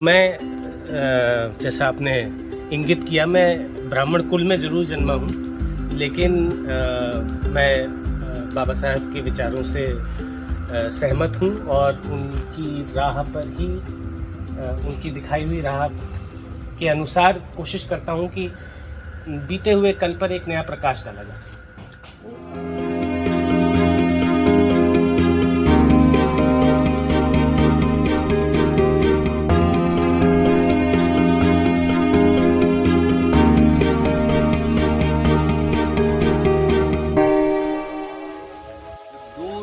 मैं जैसा आपने इंगित किया, मैं ब्राह्मण कुल में ज़रूर जन्मा हूँ, लेकिन मैं बाबा साहब के विचारों से सहमत हूँ और उनकी राह पर ही उनकी दिखाई हुई राह के अनुसार कोशिश करता हूँ कि बीते हुए कल पर एक नया प्रकाश डाला जा सके।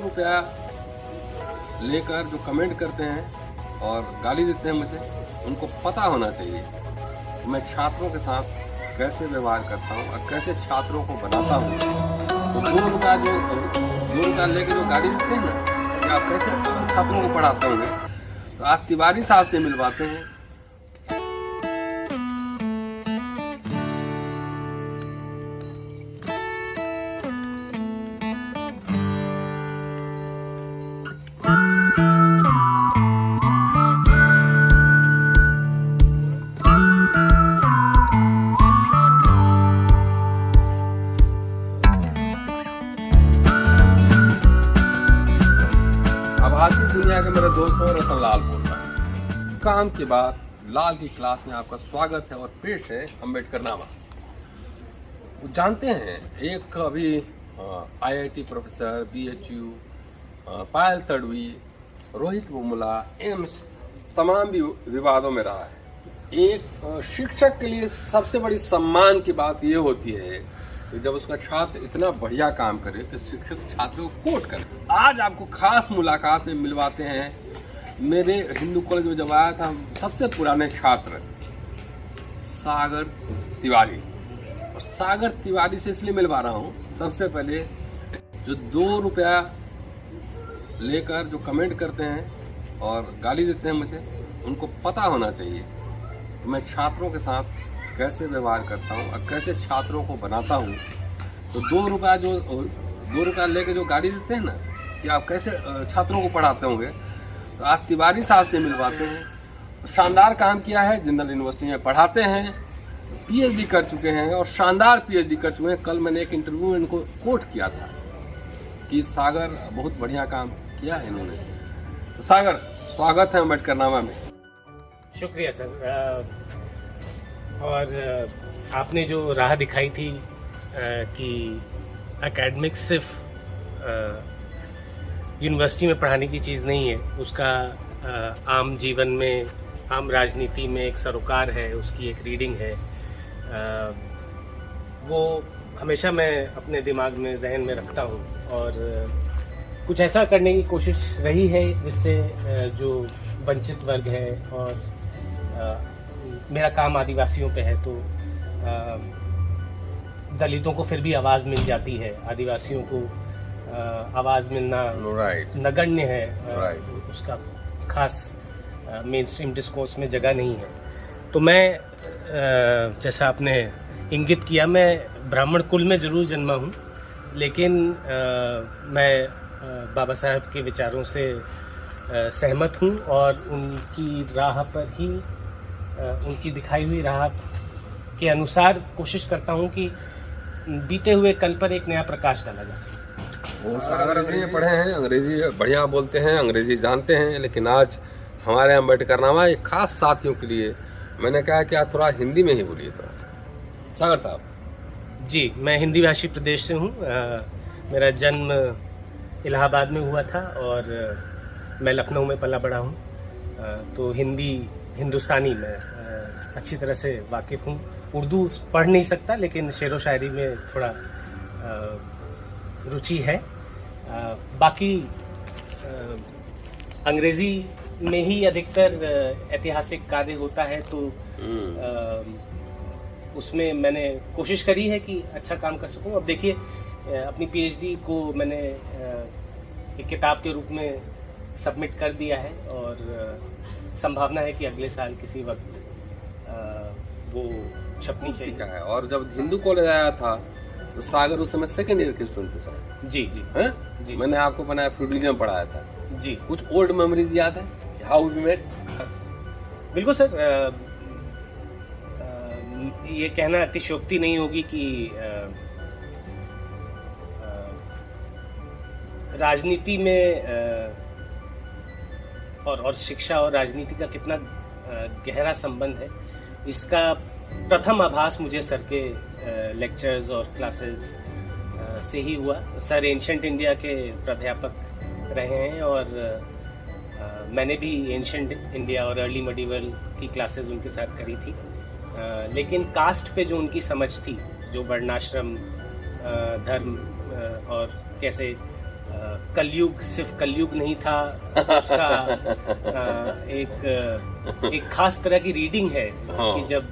रुपया लेकर जो कमेंट करते हैं और गाली देते हैं मुझे, उनको पता होना चाहिए कि मैं छात्रों के साथ कैसे व्यवहार करता हूँ और कैसे छात्रों को बनाता हूँ। तो 2 रुपया लेकर जो गाली देते हैं ना, कि आप कैसे छात्रों को पढ़ाते होंगे, तो आप तिवारी साहब से मिलवाते हैं। आभासी दुनिया के मेरे दोस्तों, रतन लाल बोल रहा हूँ। काम के बाद लाल की क्लास में आपका स्वागत है और पेश है अम्बेडकर नामा। वो जानते हैं, एक अभी IIT प्रोफेसर, BHU, पायल तड़वी, रोहित बुमला, एम्स तमाम भी विवादों में रहा है। एक शिक्षक के लिए सबसे बड़ी सम्मान की बात ये होती है कि जब उसका छात्र इतना बढ़िया काम करे तो शिक्षक छात्रों को कोट करे। आज आपको खास मुलाकात में मिलवाते हैं। मेरे हिंदू कॉलेज में जब आया था, सबसे पुराने छात्र सागर तिवारी, और सागर तिवारी से इसलिए मिलवा रहा हूँ, सबसे पहले जो 2 रुपया लेकर जो कमेंट करते हैं और गाली देते हैं मुझे, उनको पता होना चाहिए कि मैं छात्रों के साथ कैसे व्यवहार करता हूँ और कैसे छात्रों को बनाता हूँ। तो 2 रुपया लेके जो गाड़ी देते हैं ना, कि आप कैसे छात्रों को पढ़ाते होंगे, तो आप तिवारी साहब से मिलवाते हैं। शानदार काम किया है, जिंदल यूनिवर्सिटी में पढ़ाते हैं, PhD कर चुके हैं और शानदार PhD कर चुके हैं। कल मैंने एक इंटरव्यू में इनको कोट किया था कि सागर बहुत बढ़िया काम किया है इन्होंने। तो सागर, स्वागत है अम्बेडकर नामा में। शुक्रिया सर। और आपने जो राह दिखाई थी कि एकेडमिक्स सिर्फ यूनिवर्सिटी में पढ़ाने की चीज़ नहीं है, उसका आम जीवन में, आम राजनीति में एक सरोकार है, उसकी एक रीडिंग है। वो हमेशा मैं अपने दिमाग में, जहन में रखता हूँ और कुछ ऐसा करने की कोशिश रही है जिससे जो वंचित वर्ग है, और मेरा काम आदिवासियों पे है, तो दलितों को फिर भी आवाज़ मिल जाती है। आदिवासियों को आवाज़ मिलना नगण्य है, उसका खास मेन स्ट्रीम डिस्कोर्स में जगह नहीं है। तो मैं जैसा आपने इंगित किया, मैं ब्राह्मण कुल में ज़रूर जन्मा हूँ, लेकिन मैं बाबा साहब के विचारों से सहमत हूँ और उनकी राह पर ही उनकी दिखाई हुई राह के अनुसार कोशिश करता हूँ कि बीते हुए कल पर एक नया प्रकाश डाला जा सके। वो अंग्रेजी में पढ़े हैं, अंग्रेजी बढ़िया बोलते हैं, अंग्रेजी जानते हैं, लेकिन आज हमारे अम्बेडकर नामा एक खास साथियों के लिए मैंने कहा कि आप थोड़ा हिंदी में ही बोलिए थोड़ा सा। सागर साहब जी, मैं हिंदी भाषी प्रदेश से हूँ। मेरा जन्म इलाहाबाद में हुआ था और मैं लखनऊ में पला बड़ा हूँ, तो हिंदुस्तानी में अच्छी तरह से वाकिफ़ हूँ। उर्दू पढ़ नहीं सकता, लेकिन शेरो शायरी में थोड़ा रुचि है। बाकी अंग्रेज़ी में ही अधिकतर ऐतिहासिक कार्य होता है, तो उसमें मैंने कोशिश करी है कि अच्छा काम कर सकूं। अब देखिए, अपनी PhD को मैंने एक किताब के रूप में सबमिट कर दिया है और संभावना है कि अगले साल किसी वक्त वो छपनी चाहिए। है। और जब हिंदू कॉलेज आया था तो सागर उस समय सेकेंड ईयर के स्टूडेंट थे सर। जी जी हैं? जी, मैंने आपको बनाया फ्यूडलिज्म पढ़ाया था जी। कुछ ओल्ड मेमोरीज याद है, हाउ वी मेट? बिल्कुल सर, ये कहना अतिशयोक्ति नहीं होगी कि राजनीति में और शिक्षा और राजनीति का कितना गहरा संबंध है, इसका प्रथम आभास मुझे सर के लेक्चर्स और क्लासेस से ही हुआ। सर एंशंट इंडिया के प्राध्यापक रहे हैं और मैंने भी एंशंट इंडिया और अर्ली मेडिवल की क्लासेस उनके साथ करी थी। लेकिन कास्ट पे जो उनकी समझ थी, जो वर्णाश्रम धर्म और कैसे कलयुग सिर्फ कलयुग नहीं था, उसका एक खास तरह की रीडिंग है कि जब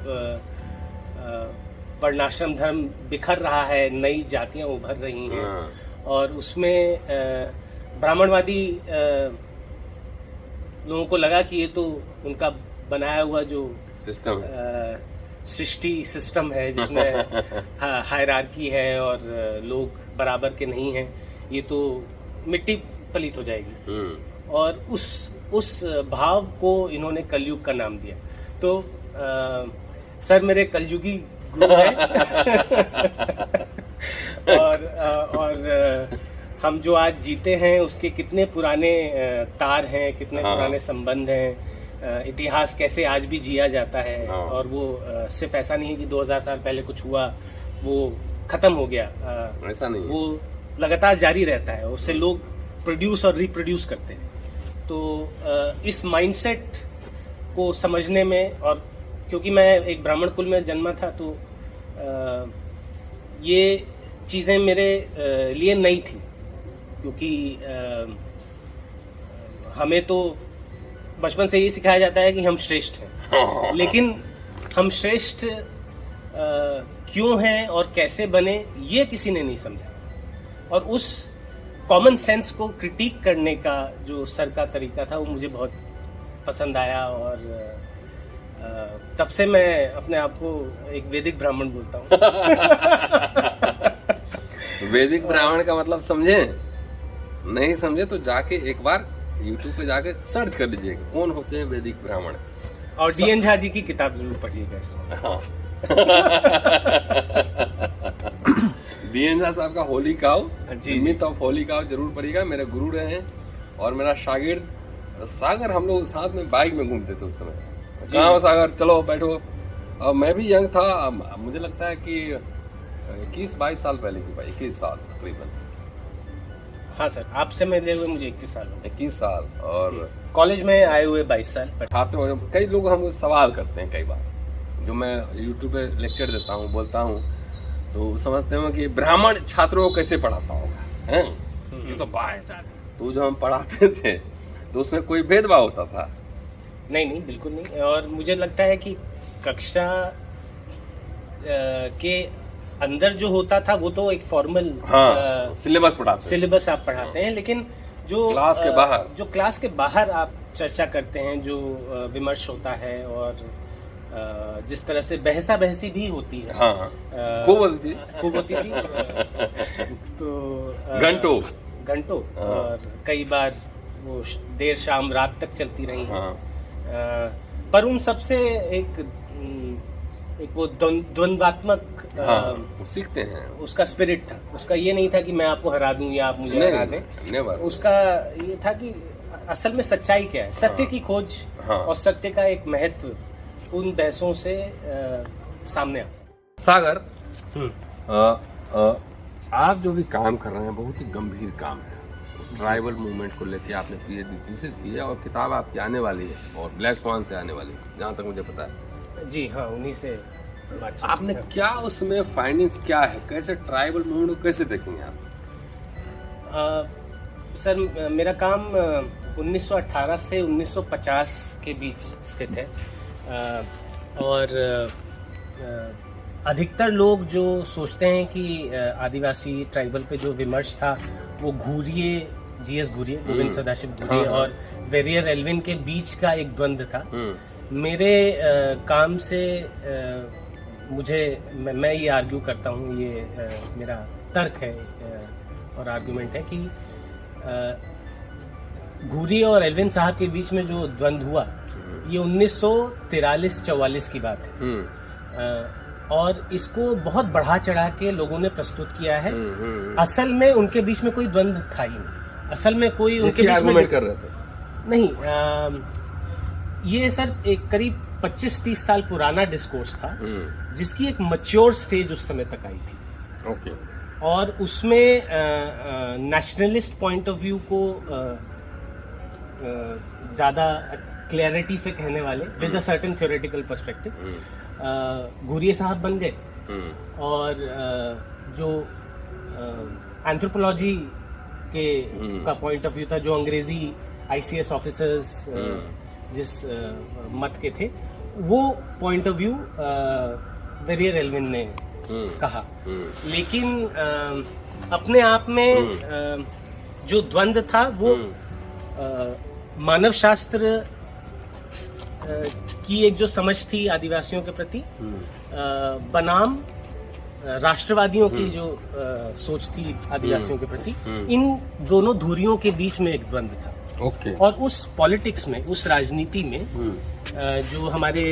वर्णाश्रम धर्म बिखर रहा है, नई जातियां उभर रही हैं और उसमें ब्राह्मणवादी लोगों को लगा कि ये तो उनका बनाया हुआ जो सिस्टम सृष्टि सिस्टम है जिसमें हायरार्की है और लोग बराबर के नहीं हैं, ये तो मिट्टी पलीत हो जाएगी। और उस भाव को इन्होंने कलयुग का नाम दिया। तो सर मेरे कलयुगी गुरु हैं और हम जो आज जीते हैं उसके कितने पुराने तार हैं, कितने पुराने संबंध हैं, इतिहास कैसे आज भी जिया जाता है। और वो सिर्फ ऐसा नहीं है कि 2000 साल पहले कुछ हुआ वो खत्म हो गया, ऐसा नहीं, वो लगातार जारी रहता है, उससे लोग प्रोड्यूस और रिप्रोड्यूस करते हैं। तो इस माइंडसेट को समझने में, और क्योंकि मैं एक ब्राह्मण कुल में जन्मा था तो ये चीज़ें मेरे लिए नई थी, क्योंकि हमें तो बचपन से ये सिखाया जाता है कि हम श्रेष्ठ हैं, लेकिन हम श्रेष्ठ क्यों हैं और कैसे बने ये किसी ने नहीं समझा। और उस कॉमन सेंस को क्रिटिक करने का जो सर का तरीका था वो मुझे बहुत पसंद आया और तब से मैं अपने आप को एक वैदिक ब्राह्मण बोलता हूँ। वैदिक ब्राह्मण का मतलब समझे? नहीं समझे तो जाके एक बार YouTube पे जाके सर्च कर लीजिएगा कौन होते हैं वैदिक ब्राह्मण, और DN झा जी की किताब जरूर पढ़िएगा इसमें। हाँ। DN झा साहब का Holi cow, myth of Holi cow जरूर पढ़िएगा। मेरे गुरु रहे हैं और मेरा शागिर्द सागर, हम लोग साथ में बाइक में घूमते थे उस समय। कहाँ हो सागर, चलो बैठो। अब मैं भी यंग था, मुझे लगता है कि 21-22 साल पहले की बात, 21 साल तकरीबन। हाँ सर, आपसे मिले हुए मुझे 21 साल। 21 साल और कॉलेज में आए हुए 22 साल। छात्र कई लोग हमको सवाल करते हैं कई बार, जो मैं यूट्यूब पे लेक्चर देता हूँ, बोलता हूँ, तो समझते हो कि ब्राह्मण छात्रों को कैसे पढ़ाता होगा, हैं? ये तो बात, तो जो हम पढ़ाते थे तो उसमें कोई भेदभाव होता था? नहीं, बिल्कुल नहीं। और मुझे लगता है कि कक्षा के अंदर जो होता था वो तो एक फॉर्मल सिलेबस आप पढ़ाते हैं, लेकिन जो क्लास के बाहर, जो क्लास के बाहर आप चर्चा करते हैं, जो विमर्श होता है और जिस तरह से बहसा बहसी भी होती है, खूब होती थी तो घंटों और कई बार वो देर शाम रात तक चलती रही हैं। पर उन सबसे एक वो द्वंद्वात्मक सीखते हैं, उसका स्पिरिट था। उसका ये नहीं था कि मैं आपको हरा दूं या आप मुझे हरा दें, उसका ये था कि असल में सच्चाई क्या है, सत्य की खोज और सत्य का एक महत्व उन बहसों से सामने आ। सागर, आप जो भी काम कर रहे हैं बहुत ही गंभीर काम है। ट्राइबल मूवमेंट को लेके आपने PhD थीसिस की है और किताब आपकी आने वाली है और ब्लैक स्वान से आने वाली है, जहाँ तक मुझे पता है। जी हाँ, उन्हीं से आपने क्या उसमें फाइंडिंग्स क्या है, कैसे ट्राइबल मूवमेंट को कैसे देखेंगे आप? सर मेरा काम 1918 से 1950 के बीच स्थित है और अधिकतर लोग जो सोचते हैं कि आदिवासी ट्राइबल पे जो विमर्श था वो घूरिये, GS घूरिये, गोविंद सदाशिव घूरिये और वेरियर एल्विन के बीच का एक द्वंद्व था। मेरे काम से मैं ये आर्ग्यू करता हूँ, ये मेरा तर्क है और आर्गुमेंट है कि घूरिये और एल्विन साहब के बीच में जो द्वंद्व हुआ ये 1943-44 की बात है। और इसको बहुत बढ़ा चढ़ा के लोगों ने प्रस्तुत किया है। असल में उनके बीच में कोई द्वंद्व था ही नहीं। असल में कोई उनके बीच में कर रहे थे नहीं। ये सर एक करीब 25-30 साल पुराना डिस्कोर्स था, जिसकी एक मैच्योर स्टेज उस समय तक आई थी। ओके। और उसमें नेशनलिस्ट पॉइंट ऑफ व्यू को ज़्यादा क्लैरिटी से कहने वाले with a certain theoretical perspective Ghurye साहब बन गए। और जो एंथ्रोपोलॉजी के का पॉइंट ऑफ व्यू था, जो अंग्रेजी ICS ऑफिसर्स जिस मत के थे, वो point of view Verrier Elwin ने कहा। लेकिन अपने आप में जो द्वंद्व था वो मानव शास्त्र की एक जो समझ थी आदिवासियों के प्रति, बनाम राष्ट्रवादियों की जो सोच थी आदिवासियों के प्रति, इन दोनों धुरियों के बीच में एक द्वंद्व था। ओके। और उस पॉलिटिक्स में, उस राजनीति में जो हमारे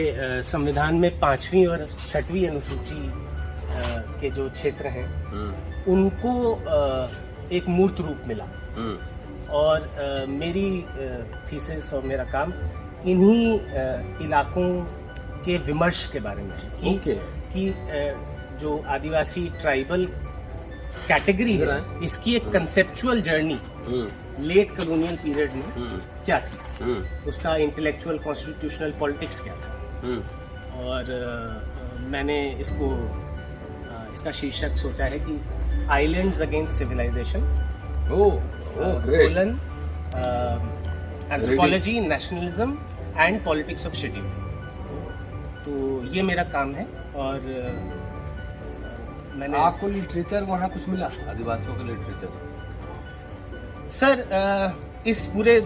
संविधान में 5वीं और 6वीं अनुसूची के जो क्षेत्र हैं, उनको एक मूर्त रूप मिला। और मेरी थीसिस और मेरा काम इन्हीं इलाकों के विमर्श के बारे में है कि जो आदिवासी ट्राइबल कैटेगरी है, इसकी एक conceptual journey late colonial period में क्या थी, उसका इंटेलेक्चुअल कॉन्स्टिट्यूशनल पॉलिटिक्स क्या था। और मैंने इसका शीर्षक सोचा है कि islands against civilisation, anthropology, nationalism and politics of schedule. तो ये मेरा काम है। और मैंने आपको लिटरेचर वहाँ कुछ मिला, आदिवासियों का लिटरेचर? सर इस पूरे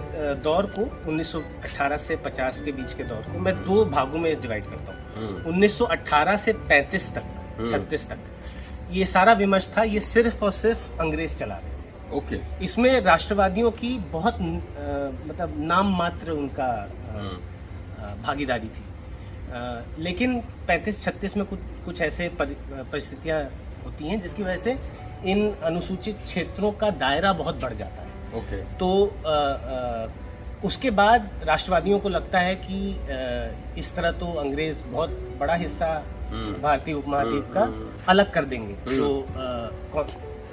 दौर को 1918 से 50 के बीच के दौर को मैं 2 भागों में डिवाइड करता हूँ। 1918 से 35 तक, 36 तक ये सारा विमर्श था। ये सिर्फ और सिर्फ अंग्रेज चला रहे थे। ओके। इसमें राष्ट्रवादियों की बहुत मतलब नाम मात्र उनका भागीदारी थी। लेकिन 35-36 में कुछ ऐसे परिस्थितियां होती हैं जिसकी वजह से इन अनुसूचित क्षेत्रों का दायरा बहुत बढ़ जाता है। ओके। तो उसके बाद राष्ट्रवादियों को लगता है कि इस तरह तो अंग्रेज बहुत बड़ा हिस्सा भारतीय उपमहाद्वीप का अलग कर देंगे, जो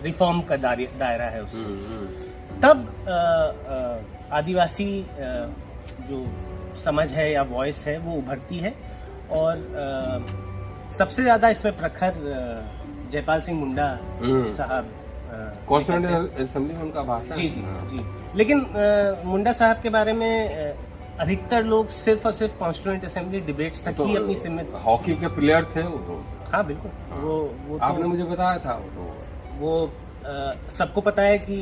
रिफॉर्म का दायरा है उससे। तब आदिवासी जो समझ है या वॉइस है वो उभरती है। और सबसे ज्यादा इसमें प्रखर जयपाल सिंह मुंडा साहब, कॉन्स्टिट्यूएंट असेंबली में उनका भाषण। जी। लेकिन मुंडा साहब के बारे में अधिकतर लोग सिर्फ और सिर्फ कॉन्स्टिट्यूएंट असेंबली डिबेट्स तक ही अपनी सीमित। हॉकी के प्लेयर थे वो तो। हाँ बिल्कुल। वो आपने मुझे बताया था वो सबको पता है कि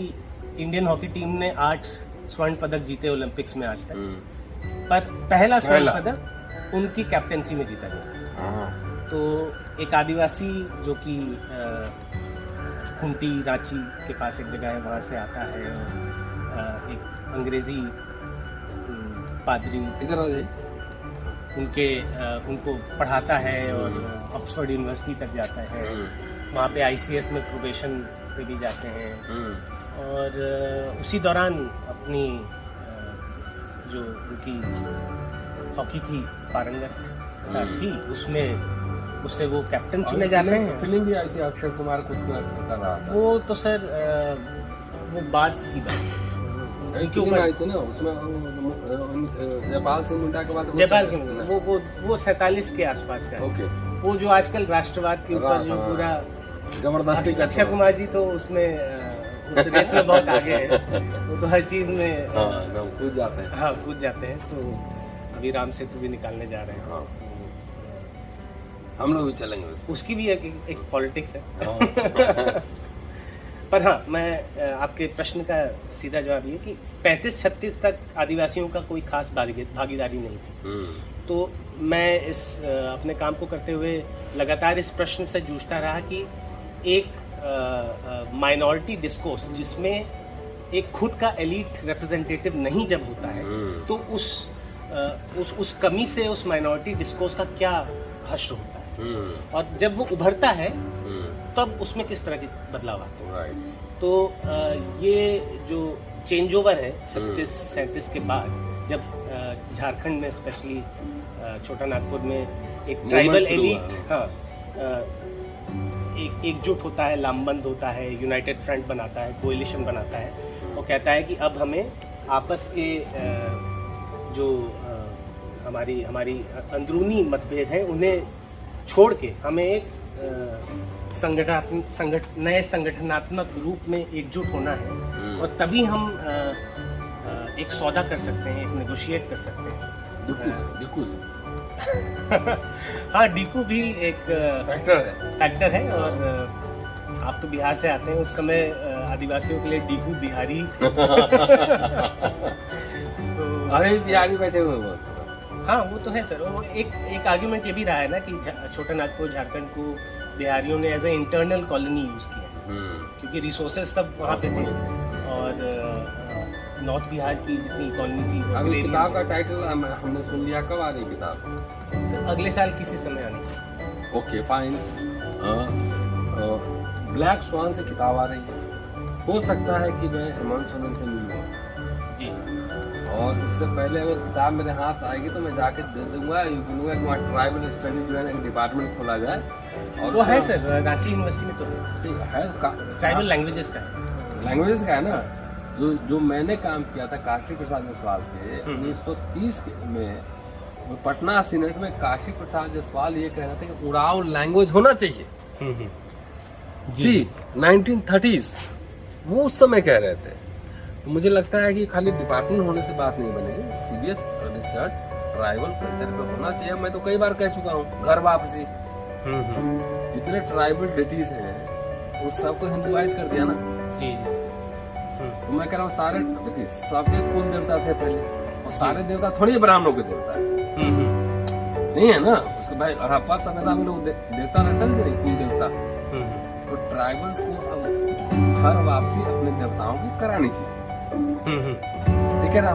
इंडियन हॉकी टीम ने 8 स्वर्ण पदक जीते ओलंपिक्स में आज तक, पर पहला स्वर्ण पदक उनकी कैप्टेंसी में जीता गया। तो एक आदिवासी जो कि खुंटी रांची के पास एक जगह है, वहाँ से आता है, और एक अंग्रेजी पादरी उनको पढ़ाता है और ऑक्सफोर्ड यूनिवर्सिटी तक जाता है। वहाँ पे ICS में प्रोबेशन पे भी जाते हैं। और उसी दौरान अपनी जो उनकी हॉकी की पारंगतता थी उससे वो कैप्टन चुने जाते हैं। फिल्म भी आई थी अक्षय कुमार कुछ कर रहा था। वो तो सर वो बाद की बात आई थी ना, उसमें जयपाल सिंह मुंडा के बाद वो 47 के आसपास का। ओके। वो जो आजकल राष्ट्रवाद के ऊपर जो पूरा जबरदस्ती, अक्षय कुमार जी तो उसमें उस रेस में बहुत आगे है। वो तो हर चीज में कूद जाते हैं। हाँ कूद जाते हैं। तो अभी राम सेतु भी निकालने जा रहे हैं। हम लोग भी चलेंगे उसकी भी एक पॉलिटिक्स है। पर हाँ, मैं आपके प्रश्न का सीधा जवाब ये कि 35-36 तक आदिवासियों का कोई खास भागीदारी नहीं थी। तो मैं इस अपने काम को करते हुए लगातार इस प्रश्न से जूझता रहा कि एक माइनॉरिटी डिस्कोर्स जिसमें एक खुद का एलीट रिप्रेजेंटेटिव नहीं जब होता है, तो उस उस कमी से उस माइनॉरिटी डिस्कोर्स का क्या हश्र होता है, और जब वो उभरता है तब उसमें किस तरह के बदलाव आते हैं। तो ये जो चेंज ओवर है 36-37 के बाद, जब झारखंड में स्पेशली छोटा नागपुर में एक ट्राइबल एलीट एकजुट होता है, लामबंद होता है, यूनाइटेड फ्रंट बनाता है, कोएलिशन बनाता है, और कहता है कि अब हमें आपस के जो हमारी अंदरूनी मतभेद है उन्हें छोड़ के हमें एक नए संगठनात्मक रूप में एकजुट होना है, और तभी हम एक सौदा कर सकते हैं, एक नेगोशिएट कर सकते हैं। बिल्कुल हाँ, डीकू भी एक फैक्टर है। और आप तो बिहार से आते हैं, उस समय आदिवासियों के लिए डीकू बिहारी तो अरे बिहारी बैठे हुए वो। हाँ, वो तो है सर। वो एक आर्ग्यूमेंट ये भी रहा है ना कि छोटा नागपुर झारखंड को बिहारियों ने as a internal colony use किया, क्योंकि रिसोर्सेज तब वहाँ पे थे, और नॉर्थ बिहार की जितनी इकोनॉमी थी। अभी किताब का टाइटल हमने सुन लिया, कब आ रही किताब? अगले साल किसी समय आनी चाहिए। Okay fine. ब्लैक स्वान से किताब आ रही है, हो सकता है कि मैं हेमंत सोरेन से मिलूंगा जी, और इससे पहले अगर किताब मेरे हाथ आएगी तो मैं जाके दे दूंगा। ये बोलूंगा कि वहाँ ट्राइबल स्टडी जो है ना, एक डिपार्टमेंट खोला जाए। और वो है सर, रांची यूनिवर्सिटी में तो है ट्राइबल लैंग्वेजेस का है। लैंग्वेजेस का है ना। जो मैंने काम किया था काशी प्रसाद जायसवाल के 1930 में, वो पटना सीनेट में काशी प्रसाद जायसवाल ये कह रहे थे कि उड़ाव लैंग्वेज होना चाहिए। जी 1930s वो उस समय कह रहे थे। तो मुझे लगता है कि खाली डिपार्टमेंट होने से बात नहीं बनेगी, सीरियस रिसर्च ट्राइबल कल्चर पे होना चाहिए। मैं तो कई बार कह चुका हूँ, घर वापसी। जितने ट्राइबल डेटीज हैं उस सबको हिंदुआइज कर दिया ना। जी। तो मैं कह रहा हूँ सारे, देखिए सबके कुल देवता थे पहले, और सारे देवता थोड़ी ब्राह्मणों के देवता है, नहीं है ना। उसके भाई हड़प्पा सभ्यता में लोग देवता रहता है कि कुल देवता। तो ट्राइबल्स को अब हर वापसी अपने देवताओं की करानी चाहिए। ठीक है ना।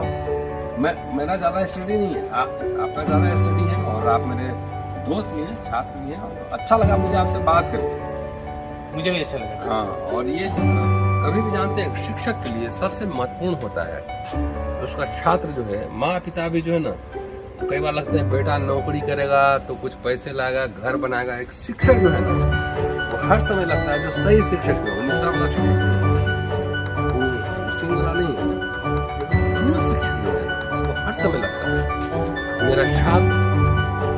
मेरा ज्यादा स्टडी नहीं है, आपका ज्यादा स्टडी है, और आप मेरे दोस्त भी हैं, छात्र भी हैं। अच्छा लगा मुझे आपसे बात करके। मुझे भी अच्छा लगा। हाँ, और ये कभी भी जानते हैं शिक्षक के लिए सबसे महत्वपूर्ण होता है तो उसका छात्र जो है, माँ पिता भी जो है ना, कई बार लगता है बेटा नौकरी करेगा तो कुछ पैसे लाएगा, घर बनाएगा। एक शिक्षक जो है ना, वो हर समय लगता है, जो सही शिक्षक है, वो निशा वाला शिक्षक, वो सिंगला नहीं, जो शिक्षक जो है उसको हर समय लगता है मेरा छात्र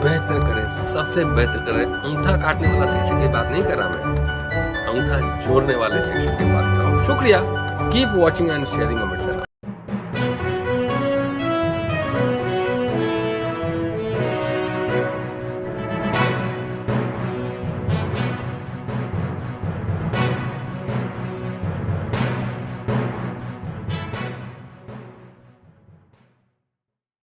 बेहतर करे, सबसे बेहतर करे। अंगूठा काटने वाला शिक्षक की बात नहीं कर रहा मैं, अंगूठा जोड़ने वाले शिक्षक की बात कर रहा हूँ। शुक्रिया। Keep watching and sharing Amritsar.